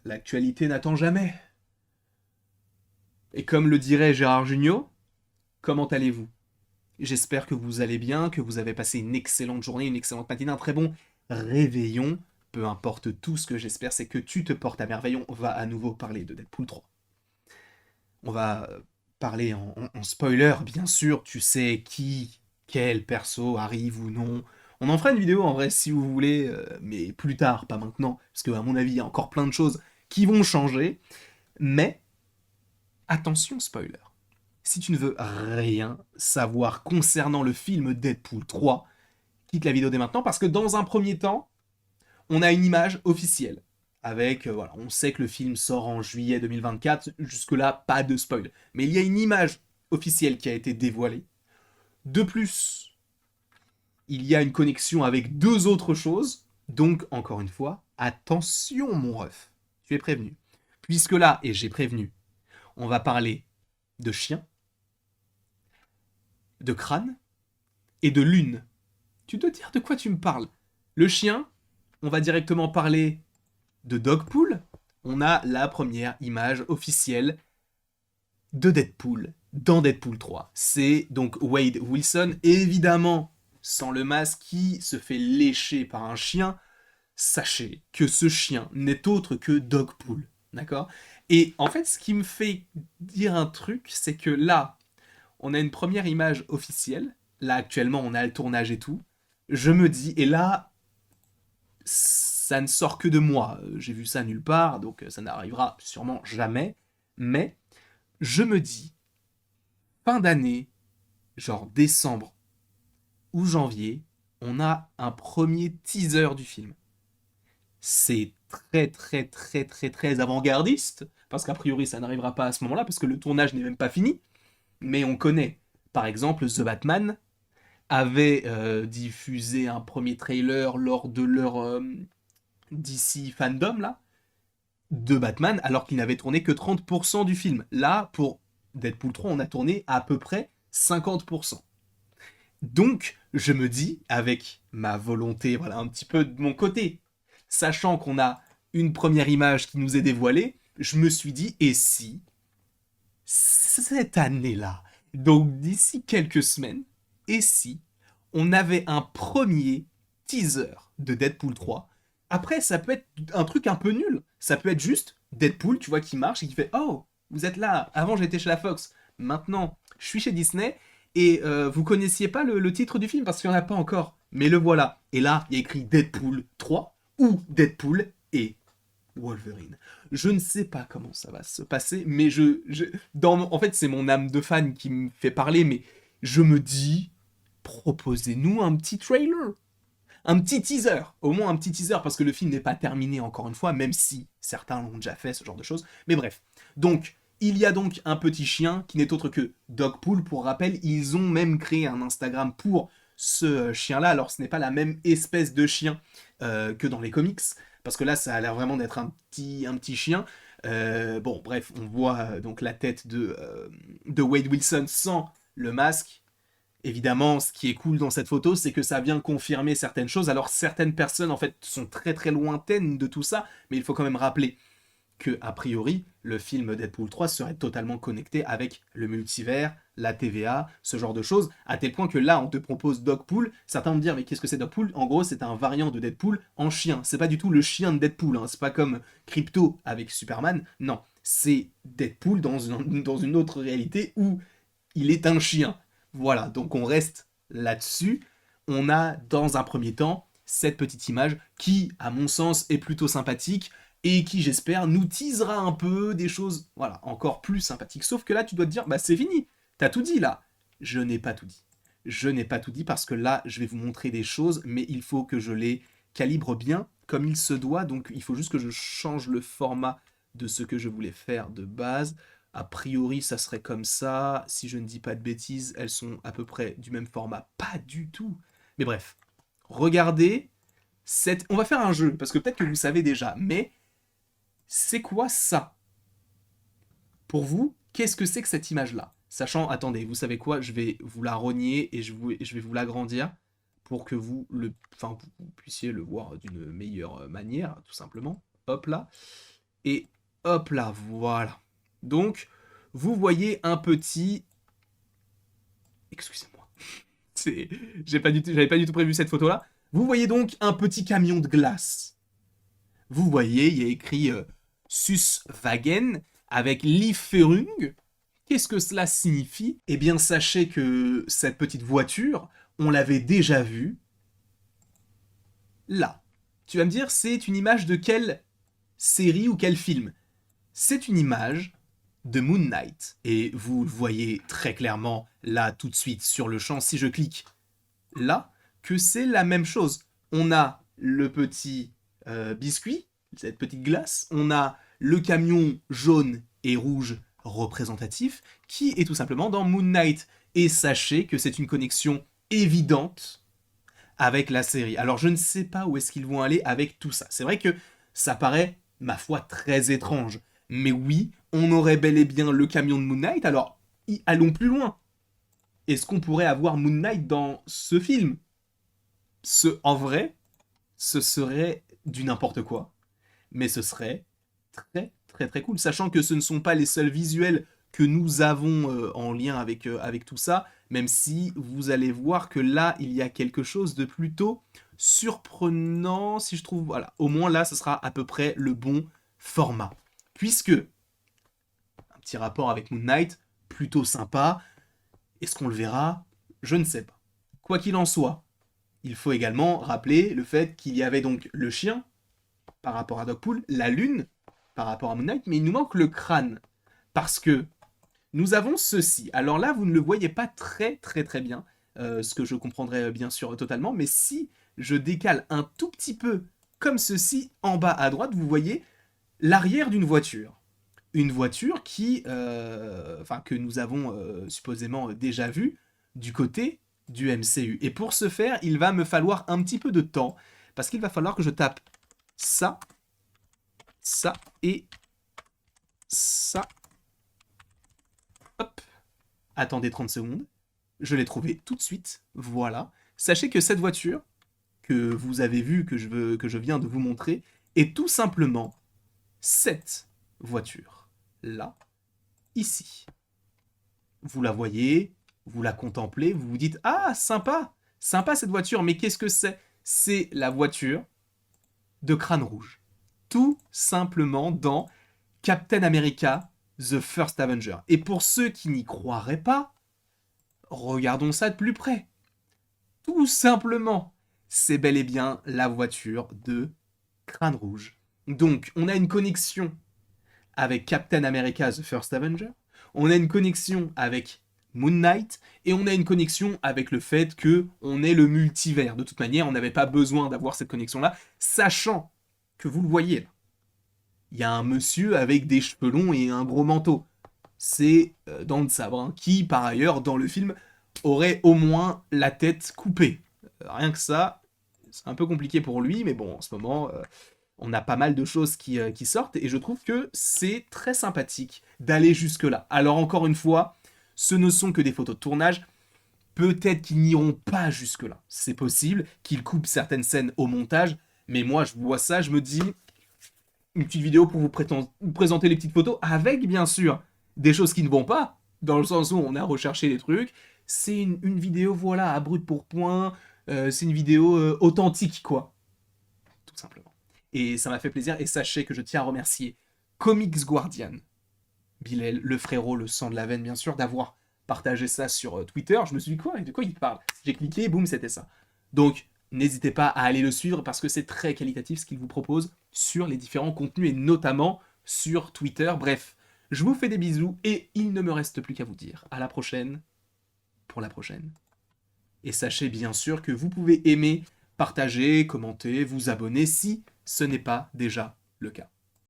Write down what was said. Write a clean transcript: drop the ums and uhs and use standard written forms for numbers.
L'actualité n'attend jamais. Et comme le dirait Gérard Jugnot, comment allez-vous? J'espère que vous allez bien, que vous avez passé une excellente journée, une excellente matinée, un très bon réveillon. Peu importe tout, ce que j'espère, c'est que tu te portes à merveille. On va à nouveau parler de Deadpool 3. On va parler en spoiler, bien sûr. Tu sais qui, quel perso arrive ou non. On en fera une vidéo en vrai si vous voulez, mais plus tard, pas maintenant. Parce qu'à mon avis, il y a encore plein de choses qui vont changer. Mais attention, spoiler. Si tu ne veux rien savoir concernant le film Deadpool 3, quitte la vidéo dès maintenant parce que dans un premier temps, on a une image officielle. Avec, voilà, on sait que le film sort en juillet 2024, jusque-là, pas de spoil. Mais il y a une image officielle qui a été dévoilée. De plus, il y a une connexion avec deux autres choses. Donc, encore une fois, attention, mon ref. Tu es prévenu. Puisque là, et j'ai prévenu, on va parler de chiens, de crâne et de lune. Tu dois dire de quoi tu me parles. Le chien, on va directement parler de Dogpool. On a la première image officielle de Deadpool dans Deadpool 3. C'est donc Wade Wilson, évidemment sans le masque, qui se fait lécher par un chien. Sachez que ce chien n'est autre que Dogpool. D'accord? Et en fait, ce qui me fait dire un truc, c'est que là, on a une première image officielle. Là, actuellement, on a le tournage et tout. Je me dis, et là, ça ne sort que de moi. J'ai vu ça nulle part, donc ça n'arrivera sûrement jamais. Mais je me dis, fin d'année, genre décembre ou janvier, on a un premier teaser du film. C'est très très très très très avant-gardiste, parce qu'a priori ça n'arrivera pas à ce moment-là, parce que le tournage n'est même pas fini. Mais on connaît, par exemple, The Batman avait diffusé un premier trailer lors de leur DC Fandom, là, de Batman, alors qu'il n'avait tourné que 30% du film. Là, pour Deadpool 3, on a tourné à peu près 50%. Donc, je me dis, avec ma volonté, voilà, un petit peu de mon côté, sachant qu'on a une première image qui nous est dévoilée, je me suis dit, et si, cette année-là, donc d'ici quelques semaines, et si, on avait un premier teaser de Deadpool 3. Après, ça peut être un truc un peu nul. Ça peut être juste Deadpool, tu vois, qui marche et qui fait Oh, vous êtes là. Avant, j'étais chez la Fox. Maintenant, je suis chez Disney. Et vous connaissiez pas le titre du film parce qu'il n'y en a pas encore. Mais le voilà. Et là, il y a écrit Deadpool 3 ou Deadpool et Wolverine. Je ne sais pas comment ça va se passer, mais en fait, c'est mon âme de fan qui me fait parler, mais je me dis, proposez-nous un petit trailer, un petit teaser, au moins un petit teaser, parce que le film n'est pas terminé encore une fois, même si certains l'ont déjà fait, ce genre de choses. Mais bref. Donc, il y a donc un petit chien qui n'est autre que Dogpool. Pour rappel, ils ont même créé un Instagram pour ce chien-là. Alors, ce n'est pas la même espèce de chien que dans les comics, parce que là, ça a l'air vraiment d'être un petit chien. Bon, bref, on voit donc la tête de Wade Wilson sans le masque. Évidemment, ce qui est cool dans cette photo, c'est que ça vient confirmer certaines choses. Alors, certaines personnes, en fait, sont très très lointaines de tout ça, mais il faut quand même rappeler que, a priori, le film Deadpool 3 serait totalement connecté avec le multivers, la TVA, ce genre de choses, à tel point que là, on te propose Dogpool. Certains vont me dire, mais qu'est-ce que c'est Dogpool? En gros, c'est un variant de Deadpool en chien. C'est pas du tout le chien de Deadpool, hein. C'est pas comme Crypto avec Superman. Non, c'est Deadpool dans une autre réalité où il est un chien. Voilà, donc on reste là-dessus. On a dans un premier temps cette petite image qui, à mon sens, est plutôt sympathique et qui, j'espère, nous teasera un peu des choses, voilà, encore plus sympathiques. Sauf que là, tu dois te dire, bah c'est fini, t'as tout dit là. Je n'ai pas tout dit. Je n'ai pas tout dit parce que là, je vais vous montrer des choses, mais il faut que je les calibre bien comme il se doit. Donc, il faut juste que je change le format de ce que je voulais faire de base. A priori, ça serait comme ça. Si je ne dis pas de bêtises, elles sont à peu près du même format. Pas du tout. Mais bref, regardez cette... On va faire un jeu, parce que peut-être que vous savez déjà, mais c'est quoi ça? Pour vous, qu'est-ce que c'est que cette image-là? Sachant, attendez, vous savez quoi? Je vais vous la rogner et je vais vous l'agrandir pour que vous puissiez le voir d'une meilleure manière, tout simplement. Hop là. Et hop là, voilà. Donc, vous voyez un petit... Excusez-moi. C'est... J'avais pas du tout prévu cette photo-là. Vous voyez donc un petit camion de glace. Vous voyez, il y a écrit Suswagen avec Lieferung. Qu'est-ce que cela signifie? Eh bien, sachez que cette petite voiture, on l'avait déjà vue là. Tu vas me dire, c'est une image de quelle série ou quel film? C'est une image de Moon Knight. Et vous le voyez très clairement là tout de suite sur le champ, si je clique là, que c'est la même chose. On a le petit biscuit, cette petite glace, on a le camion jaune et rouge représentatif, qui est tout simplement dans Moon Knight. Et sachez que c'est une connexion évidente avec la série. Alors je ne sais pas où est-ce qu'ils vont aller avec tout ça. C'est vrai que ça paraît, ma foi, très étrange. Mais oui, on aurait bel et bien le camion de Moon Knight, alors allons plus loin. Est-ce qu'on pourrait avoir Moon Knight dans ce film? En vrai, ce serait du n'importe quoi. Mais ce serait très très très cool, sachant que ce ne sont pas les seuls visuels que nous avons en lien avec tout ça, même si vous allez voir que là, il y a quelque chose de plutôt surprenant, si je trouve, voilà, au moins là, ce sera à peu près le bon format. Puisque, un petit rapport avec Moon Knight, plutôt sympa, est-ce qu'on le verra? Je ne sais pas. Quoi qu'il en soit, il faut également rappeler le fait qu'il y avait donc le chien, par rapport à Dogpool, la lune, par rapport à Moon Knight, mais il nous manque le crâne. Parce que nous avons ceci. Alors là, vous ne le voyez pas très très très bien, ce que je comprendrais bien sûr totalement, mais si je décale un tout petit peu comme ceci, en bas à droite, vous voyez l'arrière d'une voiture. Une voiture que nous avons supposément déjà vue du côté du MCU. Et pour ce faire, il va me falloir un petit peu de temps, parce qu'il va falloir que je tape ça, ça et ça. Hop. Attendez 30 secondes. Je l'ai trouvé tout de suite. Voilà. Sachez que cette voiture, que vous avez vue, que je viens de vous montrer, est tout simplement cette voiture. Là, ici. Vous la voyez, vous la contemplez, vous vous dites « Ah, sympa, sympa cette voiture, mais qu'est-ce que c'est ?» C'est la voiture de Crâne Rouge. Tout simplement dans Captain America, The First Avenger. Et pour ceux qui n'y croiraient pas, regardons ça de plus près. Tout simplement, c'est bel et bien la voiture de Crâne Rouge. Donc, on a une connexion avec Captain America The First Avenger, on a une connexion avec Moon Knight, et on a une connexion avec le fait que on est le multivers. De toute manière, on n'avait pas besoin d'avoir cette connexion-là, sachant que vous le voyez là. Il y a un monsieur avec des cheveux longs et un gros manteau. C'est Dents de Sabre, hein, qui par ailleurs dans le film aurait au moins la tête coupée. Rien que ça, c'est un peu compliqué pour lui, mais bon, en ce moment, on a pas mal de choses qui sortent, et je trouve que c'est très sympathique d'aller jusque-là. Alors encore une fois, ce ne sont que des photos de tournage, peut-être qu'ils n'iront pas jusque-là. C'est possible qu'ils coupent certaines scènes au montage, mais moi je vois ça, je me dis, une petite vidéo pour vous présenter les petites photos, avec bien sûr des choses qui ne vont pas, dans le sens où on a recherché des trucs. C'est une vidéo, voilà, à brut pour point, c'est une vidéo authentique, quoi. Tout simplement. Et ça m'a fait plaisir, et sachez que je tiens à remercier Comics Guardian, Bilal, le frérot, le sang de la veine, bien sûr, d'avoir partagé ça sur Twitter. Je me suis dit, quoi, de quoi il parle? J'ai cliqué, boum, c'était ça. Donc, n'hésitez pas à aller le suivre, parce que c'est très qualitatif ce qu'il vous propose sur les différents contenus, et notamment sur Twitter. Bref, je vous fais des bisous, et il ne me reste plus qu'à vous dire à la prochaine, pour la prochaine. Et sachez bien sûr que vous pouvez aimer, partager, commenter, vous abonner si ce n'est pas déjà le cas.